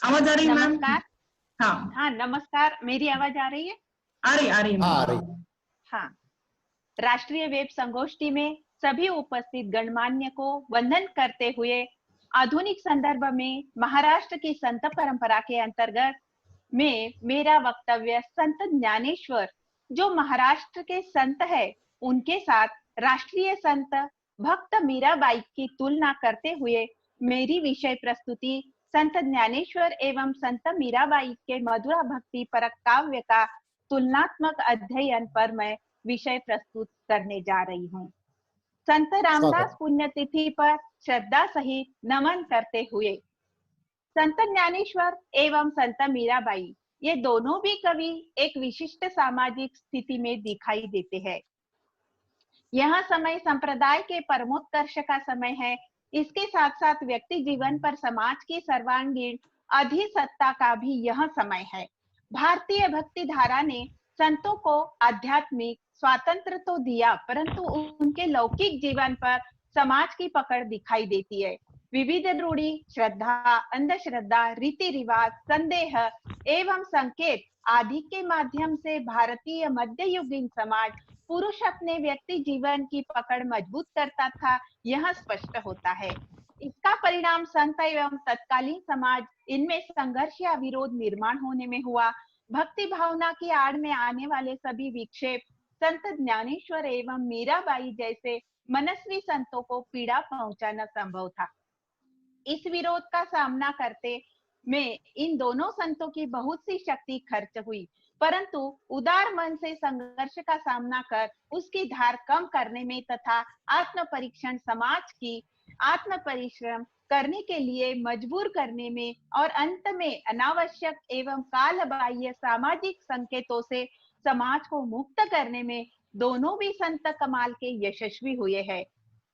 आवाज आ रही है मैम? नमस्कार। हाँ, हाँ नमस्कार, मेरी आवाज आ रही है? आ रही हाँ, आ मैम। रही। हाँ। राष्ट्रीय वेब संगोष्ठी में सभी उपस्थित गणमान्य को वंदन करते हुए आधुनिक संदर्भ में महाराष्ट्र की संत परंपरा के अंतर्गत में मेरा वक्तव्य संत ज्ञानेश्वर जो महाराष्ट्र के संत है उनके साथ राष्ट्रीय संत भक्त मीराबाई की तुलना करते हुए मेरी विषय प्रस्तुति संत ज्ञानेश्वर एवं संत मीराबाई के मधुरा भक्ति परक काव्य का तुलनात्मक अध्ययन पर मैं विषय प्रस्तुत करने जा रही हूँ। संत रामदास पुण्यतिथि पर श्रद्धा सहित नमन करते हुए संत ज्ञानेश्वर एवं संत मीराबाई ये दोनों भी कवि एक विशिष्ट सामाजिक स्थिति में दिखाई देते हैं। यह समय संप्रदाय के परमोत्कर्ष का समय है। इसके साथ साथ व्यक्ति जीवन पर समाज की सर्वांगीण अधिसत्ता का भी यह समय है। भारतीय भक्ति धारा ने संतों को आध्यात्मिक स्वातंत्र तो दिया, परंतु उनके लौकिक जीवन पर समाज की पकड़ दिखाई देती है। विविध रूढ़ी, श्रद्धा, अंधश्रद्धा, रीति रिवाज, संदेह एवं संकेत आदि के माध्यम से भारतीय मध्ययुगीन समाज पुरुष अपने व्यक्ति जीवन की पकड़ मजबूत करता था, यह स्पष्ट होता है। इसका परिणाम संत एवं तत्कालीन समाज इनमें संघर्ष या विरोध निर्माण होने में हुआ। भक्ति भावना की आड़ में आने वाले सभी विक्षेप संत ज्ञानेश्वर एवं मीराबाई जैसे मनस्वी संतों को पीड़ा पहुंचाना संभव था। इस विरोध का सामना करते में इन दोनों संतों की बहुत सी शक्ति खर्च हुई, परंतु उदार मन से संघर्ष का सामना कर उसकी धार कम करने में तथा आत्म परीक्षण समाज की आत्म परिश्रम करने के लिए मजबूर करने में और अंत में अनावश्यक एवं काल बाह्य सामाजिक संकेतों से समाज को मुक्त करने में दोनों भी संत कमाल के यशस्वी हुए हैं।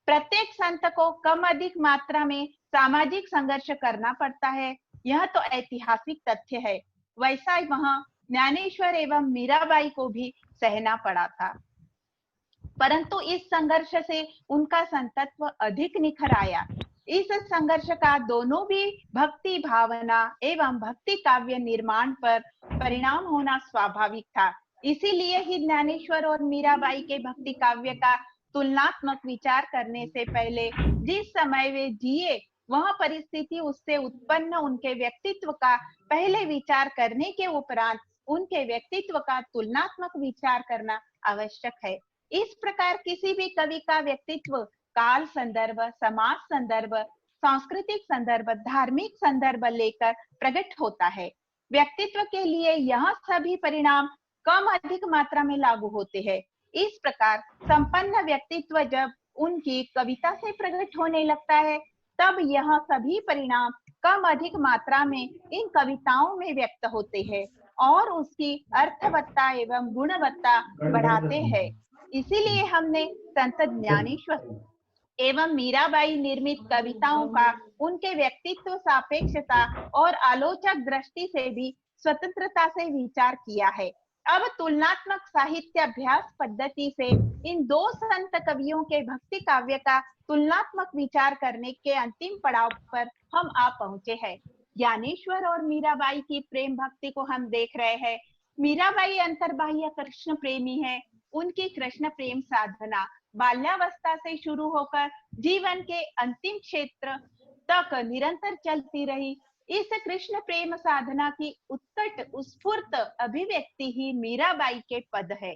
प्रत्येक संत को कम अधिक मात्रा में सामाजिक संघर्ष करना पड़ता है, यह तो ऐतिहासिक तथ्य है। वैसा वह ज्ञानेश्वर एवं मीराबाई को भी सहना पड़ा था, परंतु इस संघर्ष से उनका संतत्व अधिक निखर आया। इस संघर्ष का दोनों भी भक्ति भावना एवं भक्ति काव्य निर्माण पर परिणाम होना स्वाभाविक था। इसीलिए ही ज्ञानेश्वर और मीराबाई के भक्ति काव्य का तुलनात्मक विचार करने से पहले जिस समय वे जिए वह परिस्थिति उससे उत्पन्न उनके व्यक्तित्व का पहले विचार करने के उपरांत उनके व्यक्तित्व का तुलनात्मक विचार करना आवश्यक है। इस प्रकार किसी भी कवि का व्यक्तित्व काल संदर्भ, समाज संदर्भ, सांस्कृतिक संदर्भ, धार्मिक संदर्भ लेकर प्रकट होता है। व्यक्तित्व के लिए यह सभी परिणाम कम अधिक मात्रा में लागू होते हैं। इस प्रकार संपन्न व्यक्तित्व जब उनकी कविता से प्रकट होने लगता है तब यह सभी परिणाम कम अधिक मात्रा में इन कविताओं में व्यक्त होते हैं और उसकी अर्थवत्ता एवं गुणवत्ता बढ़ाते हैं। इसीलिए हमने संत ज्ञानेश्वर एवं मीराबाई निर्मित कविताओं का उनके व्यक्तित्व सापेक्षता और आलोचक दृष्टि से भी स्वतंत्रता से विचार किया है। अब तुलनात्मक साहित्य अभ्यास पद्धति से इन दो संत कवियों के भक्ति काव्य का तुलनात्मक विचार करने के अंतिम पड़ाव पर हम आ पहुंचे हैं। ज्ञानेश्वर और मीराबाई की प्रेम भक्ति को हम देख रहे हैं। मीराबाई अंतर्बाह्य कृष्ण प्रेमी है। उनकी कृष्ण प्रेम साधना बाल्यावस्था से शुरू होकर जीवन के अंतिम क्षेत्र तक निरंतर चलती रही। इस कृष्ण प्रेम साधना की उत्कट स्फूर्त अभिव्यक्ति ही मीराबाई के पद है।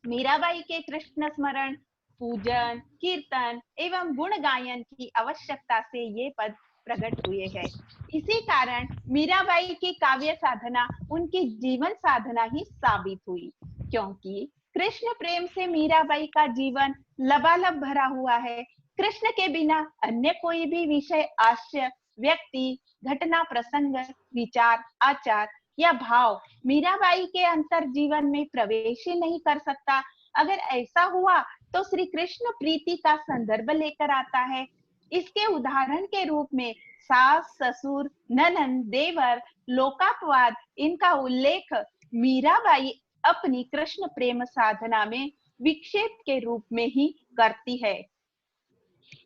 मीराबाई के कृष्ण स्मरण, पूजन, कीर्तन एवं गुण गायन की आवश्यकता से ये पद प्रकट हुए हैं। इसी कारण मीराबाई की काव्य साधना उनकी जीवन साधना ही साबित हुई, क्योंकि कृष्ण प्रेम से मीराबाई का जीवन लबालब भरा हुआ है। कृष्ण के बिना अन्य कोई भी विषय, आशय, व्यक्ति, घटना, प्रसंग, विचार, आचार या भाव मीराबाई के अंतर जीवन में प्रवेश ही नहीं कर सकता। अगर ऐसा हुआ तो श्री कृष्ण प्रीति का संदर्भ लेकर आता है। इसके उदाहरण के रूप में सास, ससुर, ननंद, देवर, लोकापवाद इनका उल्लेख मीराबाई अपनी कृष्ण प्रेम साधना में विक्षेप के रूप में ही करती है।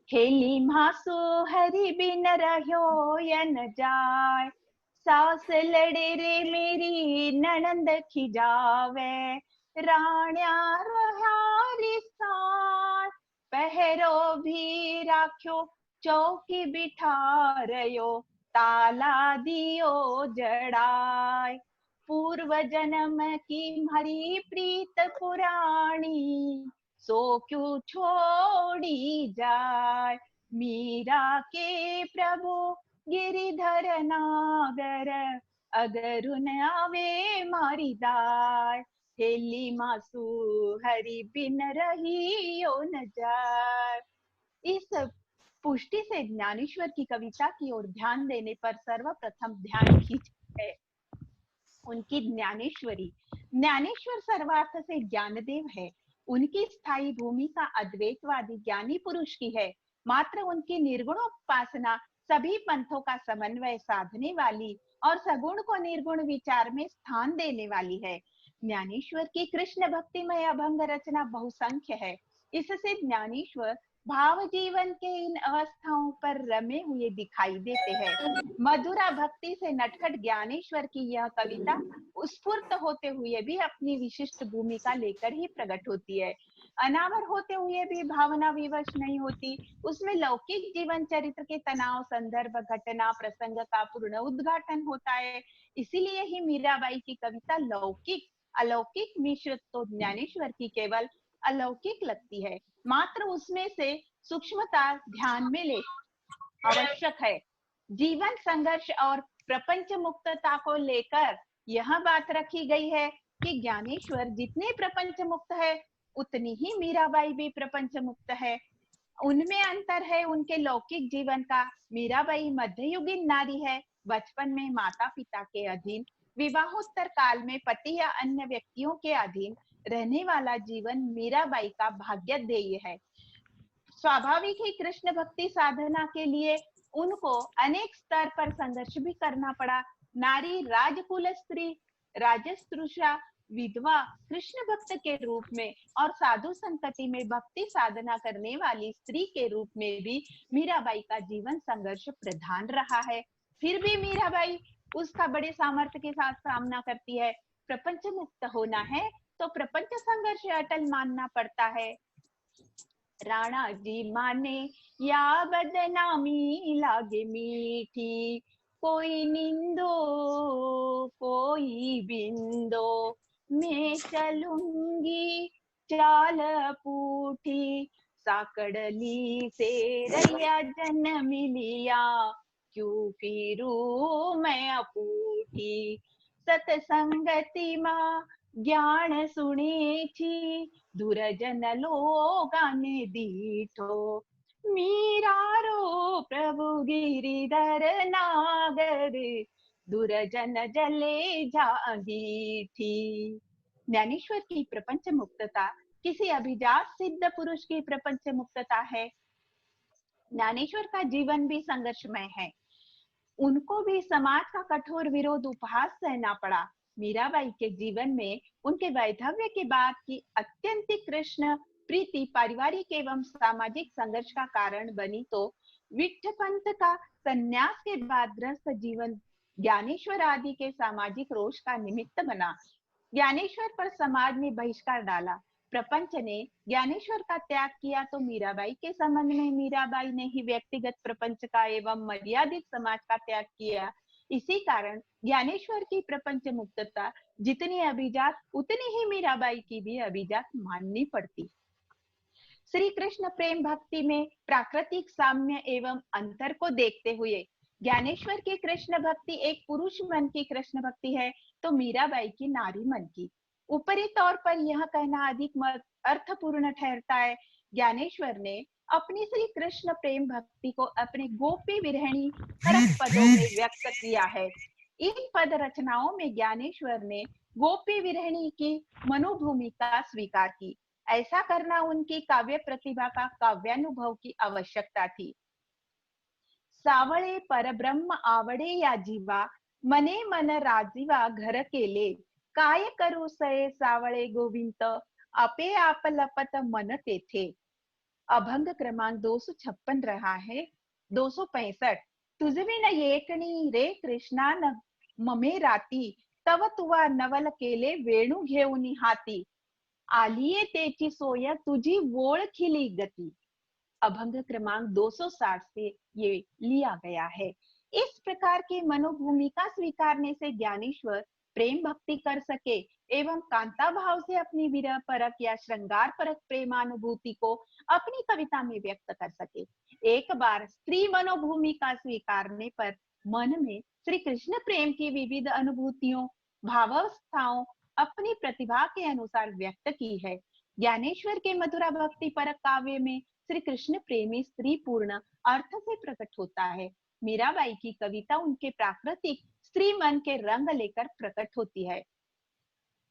खेली मासु हरि बिन रह्यो यन जाय, सास लड़े रे मेरी ननंद खिजावे, राण्या रहारी सार, पहरो भी राख्यो चौकी बिठारयो, ताला दियो जड़ाय। पूर्व जन्म की हमारी प्रीत पुरानी, सो क्यों छोड़ी जाए। मीरा के प्रभु गिरिधर नागर, अगर उन आवे मारी दाय। हेली मासू हरि बिन रही यो न जाय। इस पुष्टि से ज्ञानेश्वर की कविता की ओर ध्यान देने पर सर्वप्रथम ध्यान खींचती है उनकी ज्ञानेश्वरी। ज्ञानेश्वर सर्वार्थ से ज्ञानदेव है। उनकी स्थायी भूमिका अद्वैतवादी ज्ञानी पुरुष की है। मात्र उनकी निर्गुणोपासना सभी पंथों का समन्वय साधने वाली और सगुण को निर्गुण विचार में स्थान देने वाली है। ज्ञानेश्वर की कृष्ण भक्तिमय अभंग रचना बहुसंख्य है। इससे ज्ञानेश्वर भाव जीवन के इन अवस्थाओं पर रमे हुए दिखाई देते हैं। मधुरा भक्ति से नटखट ज्ञानेश्वर की यह कविता स्फूर्त होते हुए भी अपनी विशिष्ट भूमिका लेकर ही प्रकट होती है। अनावर होते हुए भी भावना विवश नहीं होती। उसमें लौकिक जीवन चरित्र के तनाव, संदर्भ, घटना, प्रसंग का पूर्ण उद्घाटन होता है। इसीलिए ही मीराबाई की कविता लौकिक अलौकिक मिश्रित तो ज्ञानेश्वर की केवल अलौकिक लगती है। मात्र उसमें से सूक्ष्मता ध्यान में ले आवश्यक है। जीवन संघर्ष और प्रपंच मुक्तता को लेकर यह बात रखी गई है कि ज्ञानेश्वर जितने प्रपंच मुक्त है, उतनी ही मीराबाई भी प्रपंच मुक्त है। उनमें अंतर है उनके लौकिक जीवन का। मीराबाई मध्ययुगीन नारी है। बचपन में माता पिता के अधीन, विवाहोत्तर काल में पति या अन्य व्यक्तियों के अधीन रहने वाला जीवन मीराबाई का भाग्योदय है। स्वाभाविक ही कृष्ण भक्ति साधना के लिए उनको अनेक स्तर पर संघर्ष भी करना पड़ा। नारी, राजकुल स्त्री, राजस्त्रुषा, विधवा, कृष्ण भक्त के रूप में और साधु संतति में भक्ति साधना करने वाली स्त्री के रूप में भी मीराबाई का जीवन संघर्ष प्रधान रहा है। फिर भी मीराबाई उसका बड़े सामर्थ्य के साथ सामना करती है। प्रपंच मुक्त होना है तो प्रपंच संघर्ष अटल मानना पड़ता है। राणा जी माने या बदनामी लागे मीठी, कोई निंदो कोई बिंदो, मैं चलूंगी चाल पूठी, साकड़ली से रैया जन्म लिया, क्यों फिरू मैं अपूठी। सतसंगति मां ज्ञान सुने छी, दुरजन लोगाने दीठो, मीरा रो प्रभु गिरिधर नागर, दुरजन जले जागी थी। ज्ञानेश्वर की प्रपंच मुक्तता किसी अभिजात सिद्ध पुरुष की प्रपंच मुक्तता है। ज्ञानेश्वर का जीवन भी संघर्षमय है। उनको भी समाज का कठोर विरोध उपहास सहना पड़ा। मीराबाई के जीवन में उनके वैधव्य के बाद की अत्यंतिक कृष्ण प्रीति पारिवारिक एवं सामाजिक संघर्ष का कारण बनी, तो विट्ठ पंथ का संन्यास के बाद गृहस्थ जीवन ज्ञानेश्वर आदि के सामाजिक रोष का निमित्त बना। ज्ञानेश्वर पर समाज ने बहिष्कार डाला। प्रपंच ने ज्ञानेश्वर का त्याग किया तो मीराबाई के संबंध में मीराबाई ने ही व्यक्तिगत प्रपंच का एवं मर्यादित समाज का त्याग किया। इसी कारण ज्ञानेश्वर की प्रपंच मुक्तता जितनी अभिजात, उतनी ही मीराबाई की भी अभिजात माननी पड़ती। श्री कृष्ण प्रेम भक्ति में प्राकृतिक साम्य एवं अंतर को देखते हुए ज्ञानेश्वर की कृष्ण भक्ति एक पुरुष मन की कृष्ण भक्ति है, तो मीराबाई की नारी मन की। ऊपरी तौर पर यह कहना अधिक अर्थपूर्ण ठहरता है। ज्ञानेश्वर ने अपनी श्री कृष्ण प्रेम भक्ति को अपने गोपी विरहिणी पदों में व्यक्त किया है। इन पद रचनाओं में ज्ञानेश्वर ने गोपी विरहिणी की मनोभूमिका स्वीकार की। ऐसा करना उनकी काव्य प्रतिभा का काव्यानुभव की आवश्यकता थी। सावळे परब्रह्म आवडे या जीवा, मने मन राजीवा घर केले, काय करू सये सावळे गोविंद, आपे आप लपत मन तेथे। अभंग क्रमांक 256 रहा है। 265 तुझवी न येकणी रे कृष्णा न ममे राती तव तुवा नवल केले वेणू घेऊनी हाती, आलीये तेची सोय तुझी ओळखिली गती। अभंग क्रमांक 260 से ये लिया गया है। इस प्रकार की मनोभूमिका स्वीकारने से ज्ञानेश्वर प्रेम भक्ति कर सके एवं कांता भाव से अपनी विरह परक या श्रृंगार परक प्रेमानुभूति को अपनी कविता में व्यक्त कर सके। एक बार स्त्री मनोभूमिका स्वीकारने पर मन में श्री कृष्ण प्रेम की विविध अनुभूतियों, भावावस्थाओं अपनी प्रतिभा के अनुसार व्यक्त की है। ज्ञानेश्वर के मधुरा भक्ति परक काव्य में श्री कृष्ण प्रेमी स्त्री पूर्ण अर्थ से प्रकट होता है। मीराबाई की कविता उनके प्राकृतिक स्त्री मन के रंग लेकर प्रकट होती है।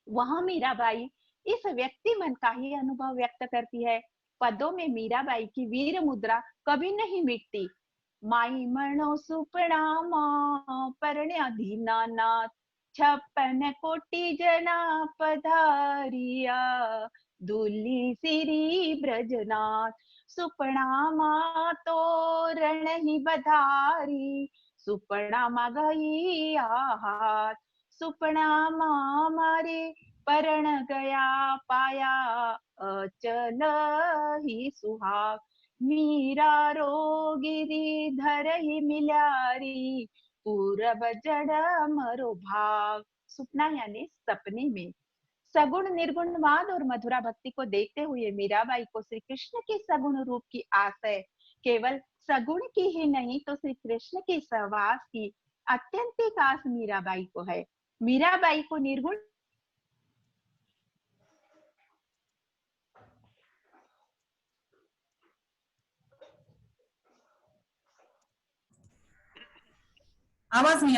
वहां मीराबाई इस व्यक्ति मन का ही अनुभव व्यक्त करती है। पदों में मीराबाई की वीर मुद्रा कभी नहीं मिटती। माई मनो सुपणा मां परण्या दीनानाथ, 56 कोटि जना पधारिया, दुली सिरी ब्रजनाथ, सुपणा मा तोरण ही बधारी, सुपणा मा गई आहात, सुपणा मा मारे परण गया पाया, अचल ही सुहाग, मीरा रो गिरिधर ही मिल्यारी, पूरब जड़ मरो भाग। सुपना यानी सपने में। सगुण निर्गुणवाद और मधुरा भक्ति को देखते हुए मीराबाई को श्री कृष्ण के सगुण रूप की आस है। केवल सगुण की ही नहीं तो श्री कृष्ण के सहवास की अत्यंतिक आस मीराबाई को है। मीराबाई को निर्गुण आवाज नहीं